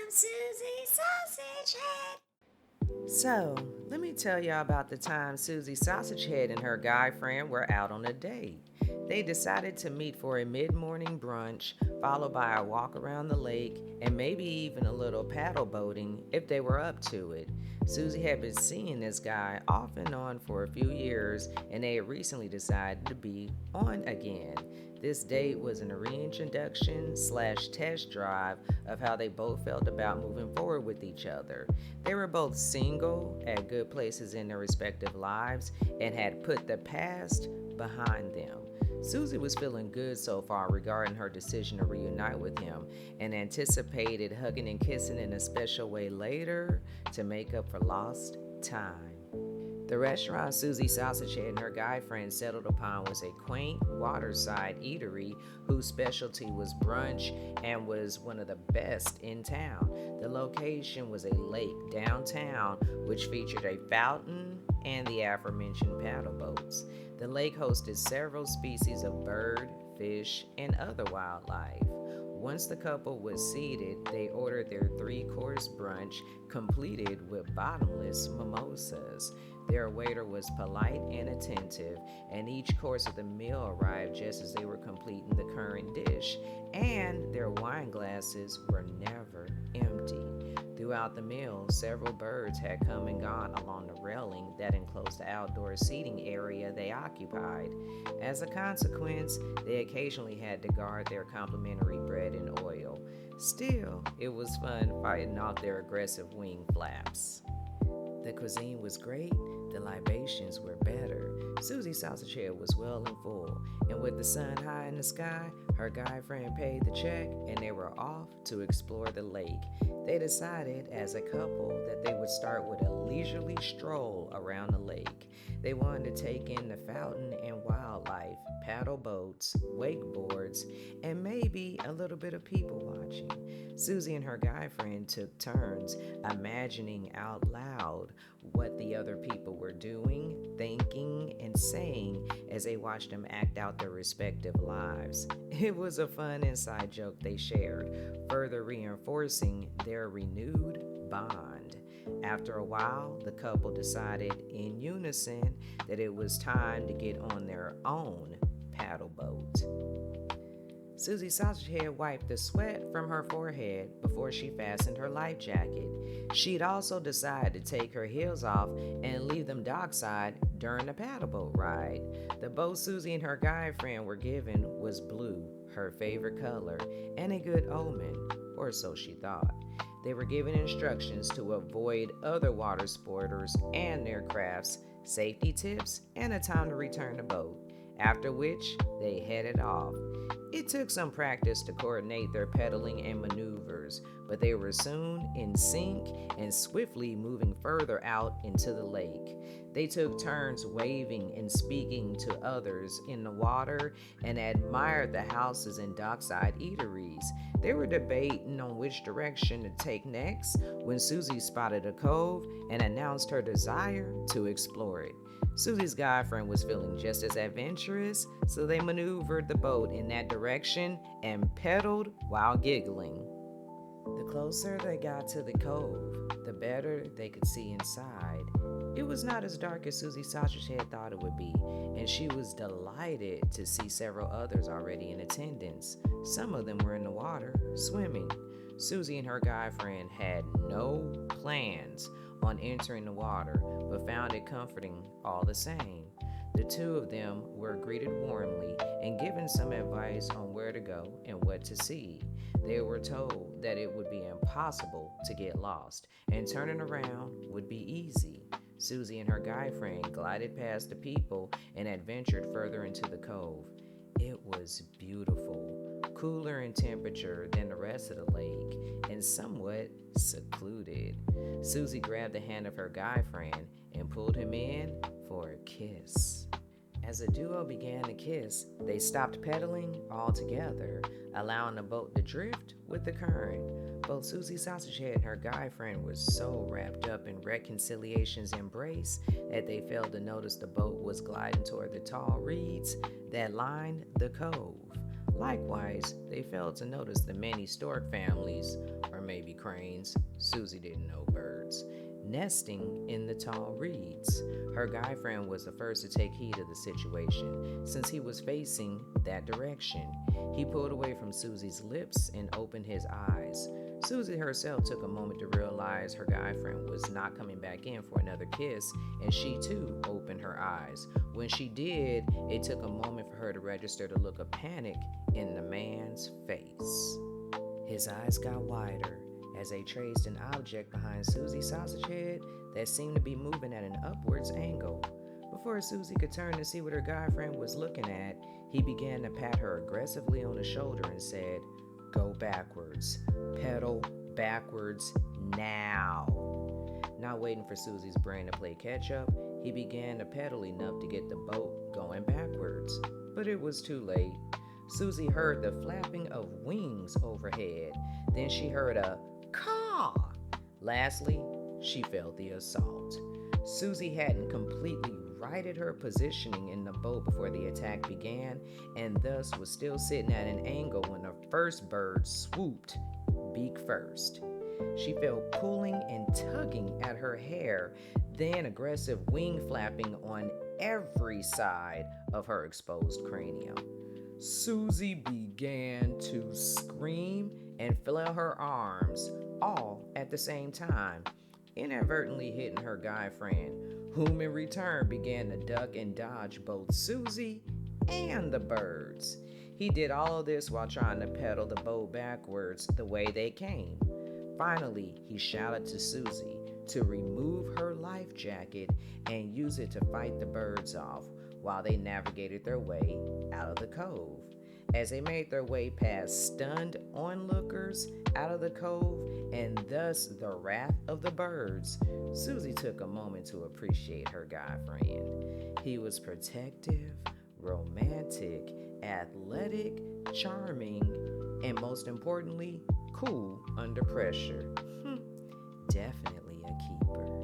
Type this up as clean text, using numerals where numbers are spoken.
Susie Sausage Head. So, let me tell y'all about the time Susie Sausagehead and her guy friend were out on a date. They decided to meet for a mid morning brunch, followed by a walk around the lake, and maybe even a little paddle boating if they were up to it. Susie had been seeing this guy off and on for a few years, and they had recently decided to be on again. This date was an reintroduction slash test drive of how they both felt about moving forward with each other. They were both single, at good places in their respective lives, and had put the past behind them. Susie was feeling good so far regarding her decision to reunite with him and anticipated hugging and kissing in a special way later to make up for lost time. The restaurant Susie Sausagehead and her guy friend settled upon was a quaint waterside eatery whose specialty was brunch and was one of the best in town. The location was a lake downtown which featured a fountain and the aforementioned paddle boats. The lake hosted several species of bird, fish, and other wildlife. Once the couple was seated, they ordered their three-course brunch, completed with bottomless mimosas. Their waiter was polite and attentive, and each course of the meal arrived just as they were completing the current dish, and their wine glasses were never empty. Throughout the meal, several birds had come and gone along the railing that enclosed the outdoor seating area they occupied. As a consequence, they occasionally had to guard their complimentary bread and oil. Still, it was fun fighting off their aggressive wing flaps. The cuisine was great, the libations were better. Susie Sausagehead was well and full, and with the sun high in the sky, her guy friend paid the check and they were off to explore the lake. They decided as a couple that they would start with a leisurely stroll around the lake. They wanted to take in the fountain and wildlife, paddle boats, wakeboards, and maybe a little bit of people watching. Susie and her guy friend took turns imagining out loud what the other people were doing, thinking, and saying as they watched them act out their respective lives. It was a fun inside joke they shared, further reinforcing their renewed bond. After a while, the couple decided in unison that it was time to get on their own paddle boat. Susie Sausagehead wiped the sweat from her forehead before she fastened her life jacket. She'd also decided to take her heels off and leave them dockside during the paddle boat ride. The boat Susie and her guy friend were given was blue, her favorite color, and a good omen, or so she thought. They were given instructions to avoid other water sporters and their crafts, safety tips, and a time to return the boat, after which they headed off. It took some practice to coordinate their pedaling and maneuvers, but they were soon in sync and swiftly moving further out into the lake. They took turns waving and speaking to others in the water and admired the houses and dockside eateries. They were debating on which direction to take next when Susie spotted a cove and announced her desire to explore it. Susie's guy friend was feeling just as adventurous, so they maneuvered the boat in that direction and pedaled while giggling. The closer they got to the cove, the better they could see inside. It was not as dark as Susie Sausagehead thought it would be, and she was delighted to see several others already in attendance. Some of them were in the water, swimming. Susie and her guy friend had no plans on entering the water, but found it comforting all the same. The two of them were greeted warmly and given some advice on where to go and what to see. They were told that it would be impossible to get lost, and turning around would be easy. Susie and her guy friend glided past the people and adventured further into the cove. It was beautiful, cooler in temperature than the rest of the lake, and somewhat secluded. Susie grabbed the hand of her guy friend and pulled him in for a kiss. As the duo began to kiss, they stopped pedaling altogether, allowing the boat to drift with the current. Both Susie Sausagehead and her guy friend were so wrapped up in reconciliation's embrace that they failed to notice the boat was gliding toward the tall reeds that lined the cove. Likewise, they failed to notice the many stork families, or maybe cranes. Susie didn't know birds. Nesting in the tall reeds. Her guy friend was the first to take heed of the situation, since he was facing that direction. He pulled away from Susie's lips and opened his eyes. Susie herself took a moment to realize her guy friend was not coming back in for another kiss, and she too opened her eyes. When she did, it took a moment for her to register the look of panic in the man's face. His eyes got wider as they traced an object behind Susie's sausage head that seemed to be moving at an upwards angle. Before Susie could turn to see what her guy friend was looking at, he began to pat her aggressively on the shoulder and said, "Go backwards. Pedal backwards now." Not waiting for Susie's brain to play catch up, he began to pedal enough to get the boat going backwards. But it was too late. Susie heard the flapping of wings overhead. Then she heard a caw. Lastly, she felt the assault. Susie hadn't completely righted her positioning in the boat before the attack began, and thus was still sitting at an angle when the first bird swooped, beak first. She felt pulling and tugging at her hair, then aggressive wing flapping on every side of her exposed cranium. Susie began to scream and flail her arms, all at the same time, inadvertently hitting her guy friend, whom in return began to duck and dodge both Susie and the birds. He did all of this while trying to pedal the boat backwards the way they came. Finally, he shouted to Susie to remove her life jacket and use it to fight the birds off while they navigated their way out of the cove. As they made their way past stunned onlookers out of the cove and thus the wrath of the birds, Susie took a moment to appreciate her guy friend. He was protective, romantic, athletic, charming, and most importantly, cool under pressure. Definitely a keeper.